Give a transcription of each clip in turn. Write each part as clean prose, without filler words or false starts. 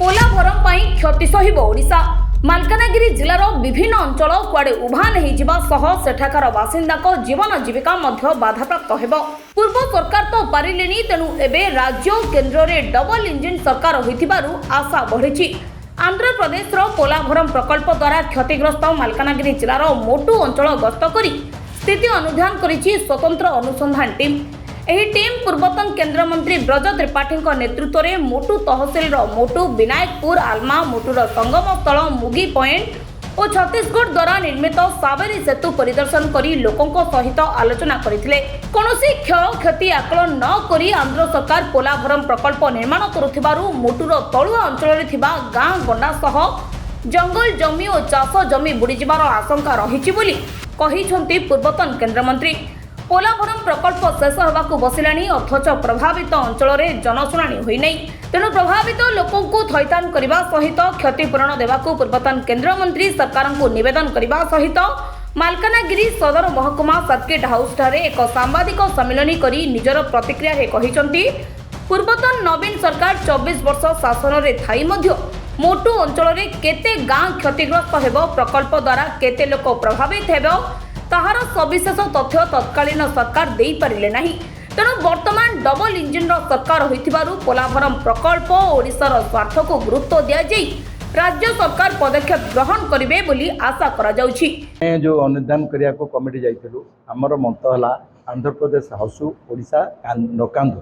पोलाभरम ପାଇଁ କ୍ଷତି ସହିବ ଓଡ଼ିଶା। ମାଲକାନଗିରି ଜିଲ୍ଲାର ବିଭିନ୍ନ ଅଞ୍ଚଳ କୁଆଡ଼େ ଉଭାନ ହୋଇଯିବା ସହ ସେଠାକାର ବାସିନ୍ଦାଙ୍କ ଜୀବନ ଜୀବିକା ମଧ୍ୟ ବାଧାପ୍ରାପ୍ତ ହେବ। ପୂର୍ବ ସରକାର ତ ପାରିଲେନି, ତେଣୁ ଏବେ ରାଜ୍ୟ ଓ କେନ୍ଦ୍ରରେ ଡବଲ ଇଞ୍ଜିନ ସରକାର ହୋଇଥିବାରୁ ଆଶା ବଢ଼ିଛି। ଆନ୍ଧ୍ରପ୍ରଦେଶର पोलाभरम ପ୍ରକଳ୍ପ ଦ୍ୱାରା କ୍ଷତିଗ୍ରସ୍ତ ମାଲକାନଗିରି ଜିଲ୍ଲାର ମୋଟୁ ଅଞ୍ଚଳ ଗସ୍ତ କରି ସ୍ଥିତି ଅନୁଧ୍ୟାନ କରିଛି ସ୍ୱତନ୍ତ୍ର ଅନୁସନ୍ଧାନ ଟିମ୍। ଏହି ଟିମ୍ ପୂର୍ବତନ କେନ୍ଦ୍ରମନ୍ତ୍ରୀ ବ୍ରଜ ତ୍ରିପାଠୀ ନେତୃତ୍ୱରେ ମୋଟୁ ତହସିଲର ମୋଟୁ, ବିନାୟକପୁର, ଆଲମା, ମୋଟୁର ସଙ୍ଗମ ସ୍ଥଳ ମୁଗି ପଏଣ୍ଟ ଓ ଛତିଶଗଡ଼ ଦ୍ୱାରା ନିର୍ମିତ ସାବେରୀ ସେତୁ ପରିଦର୍ଶନ କରି ଲୋକଙ୍କ ସହିତ ଆଲୋଚନା କରିଥିଲେ। କୌଣସି କ୍ଷୟକ୍ଷତି ଆକଳନ ନ କରି ଆନ୍ଧ୍ର ସରକାର पोलाभरम ପ୍ରକଳ୍ପ ନିର୍ମାଣ କରୁଥିବାରୁ ମୋଟୁର ତଳୁଆ ଅଞ୍ଚଳରେ ଥିବା ଗାଁ ଗଣ୍ଡା ସହ ଜଙ୍ଗଲ ଜମି ଓ ଚାଷ ଜମି ବୁଡ଼ିଯିବାର ଆଶଙ୍କା ରହିଛି ବୋଲି କହିଛନ୍ତି ପୂର୍ବତନ କେନ୍ଦ୍ରମନ୍ତ୍ରୀ। पोलाभरम प्रकल्प शेष होगाकू बसिलानी, अथच प्रभावित अंचल जनशुणाणी होइनाई। तेणु प्रभावित लोकों को थैतान करने सहित क्षतिपूरण देवाकू पूर्वतन केन्द्रमंत्री सरकार को निवेदन करने सहित मालकानगिरी सदर महकुमा सर्किट हाउस ठारे एक सांबादिक सम्मेलन करी निजर प्रतिक्रिया कहिसंती पूर्वतन नवीन सरकार 24 वर्ष शासन रे थाई मध्य मोटू अंचल केते गाँ क्षतिग्रस्त हेबो, प्रकल्प द्वारा केते लोक प्रभावित हेबो ताहार सविशेष तथ्य तत्कालीन सरकार दे पारिले नाही। तेणु वर्तमान डबल इंजिन सरकार होइथिबारु पोलाभरम प्रकल्प ओडिशार स्वार्थ को गुरुत्व दिया जाई राज्य सरकार पदक्षेप ग्रहण करिवे बोली आशा करा जाउछि। जो अनुदान करिया को कमिटी जाइथिलु, हमर मंत हला आंध्र प्रदेश हसु, ओडिशा नकांदु।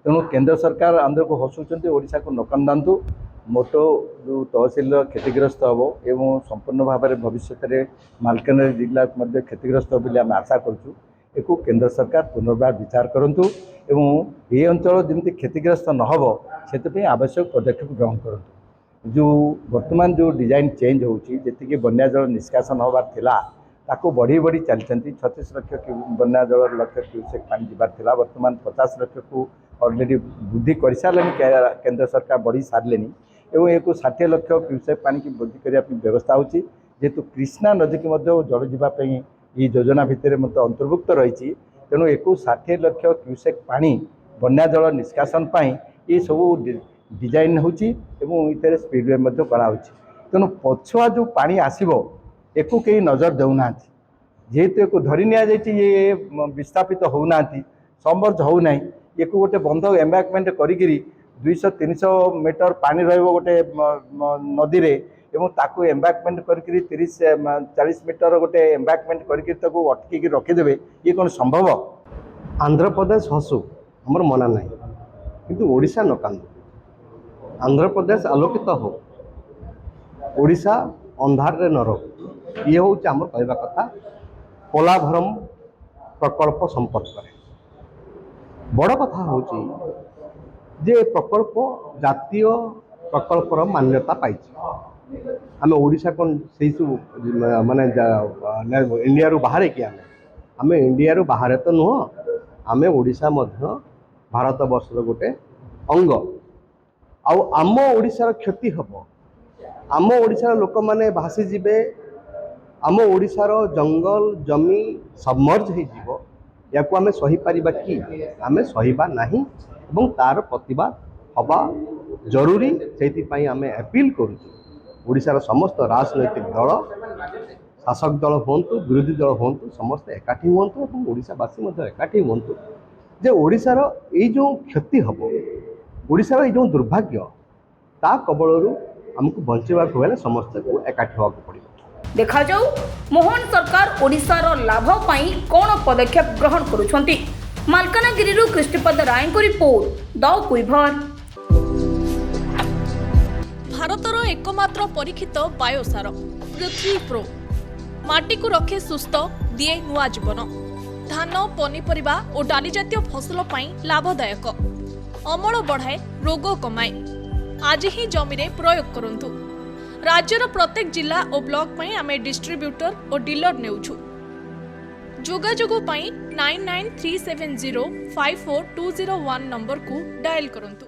तेणु केंद्र सरकार आंध्र को हसुचंती, ओडिशा को नकांदांतु। मोटो जो तहसिल क्षतिग्रस्त हम एवं संपूर्ण भाव में भविष्य में मालकानगिरी जिला क्षतिग्रस्त हो बोली आम आशा करूँ। एक केंद्र सरकार पुनर्बार विचार करूँ एवं ये अंचल जमी क्षतिग्रस्त नहब से आवश्यक पदक्षेप ग्रहण करूँ। जो वर्तमान जो डिजाइन चेंज होची, जी बन्या जल निष्कासन होबार थिला ताको बढ़ी बढ़ी चलती। 36 लाख बन्या जल लक्ष क्यूसेक पानी जीवार थिला, वर्तमान 50 लाख को ऑलरेडी वृद्धि कर सारे केंद्र सरकार बढ़ी सारे एवं एक 60 लाख क्यूसेक पानी की वृद्धि करने व्यवस्था होची। जेहेतु कृष्णा नदी की जल जावाई ये योजना भितर अंतर्भुक्त रही, तेणु एक 60 लाख क्यूसेक पानी बन्या जल निष्कासन ये सब डिजाइन होची एवं इतने स्पीड कराऊँ। तेणु पछुआ जो पानी आसो एक कई नजर देना, जेहेतु एक धरी नि विस्थापित होना समर्ज होना, एक गोटे बंध एम्बाकमेंट करी 200-300 मीटर पानी रहिबो गोटे नदी रे एवं ताकू एम्बाकमेंट करी 30-40 मीटर गोटे एम्बाकमेंट करी अटकी रखीदेवे, ये कौन संभव? आंध्र प्रदेश हसु हमर मना नहीं, किंतु ओडिशा न कांदु। आंध्र प्रदेश आलोकित हो, ओडिशा अंधार रे न रहो, ये हूँ आमर कहवा कथा। पोलाभरम प्रकल्प संपर्क में बड़ कथा हूँ जे प्रकल्प जातीय प्रकल्पर मान्यता पाई। आम ओडिशा कौन से माने इंडिया रु बाहर कि आम इंडिया रु बाहर तो नुह, आम ओडिशा मध्य भारत वर्षर गोटे अंग। आम ओडिशार क्षति हम, आम ओडिशार लोक मैंने भासी जीवे, आम ओडिशार जंगल जमी सबमर्ज हो, या आम सही पारिबा कि? आम सहीबा नहीं एवं तार प्रतिवाद हवा जरूरी। से आम अपील करूँ ओडिशार समस्त राजनैतिक दल, शासक दल हूँ, विरोधी दल हूँ, समस्ते एकाठी हूँ और ओडिशावासी एकाठी हूँ जे ओडिशार ये जो क्षति हम, ओडिशार ये जो दुर्भाग्य ता कबलरू आमको बचाइबा हेले समस्त को एकाठी होगा पड़े। देखा जाऊ मोहन सरकार ओडिशार लाभ पाई कौन पदक्षेप ग्रहण करुछंती। मालकानगिरी कृष्णपद राय को रिपोर्ट, द कुइभर। भारतर एकमात्र परीक्षित बायोसार पृथ्वी प्रो माटी को रखे सुस्थ, दिए नुआ जीवन। धान, पनीपरिबा और डाली जातीय फसल पाई लाभदायक, अमल बढ़ाए, रोग कमाए। आज ही जमी रे प्रयोग करंतु। राज्यर प्रत्येक जिला और ब्लॉक में आमे डिस्ट्रीब्यूटर और डीलर नेउछु। जोगाजोगो पाई 9937054201 नंबर को डायल करंतु।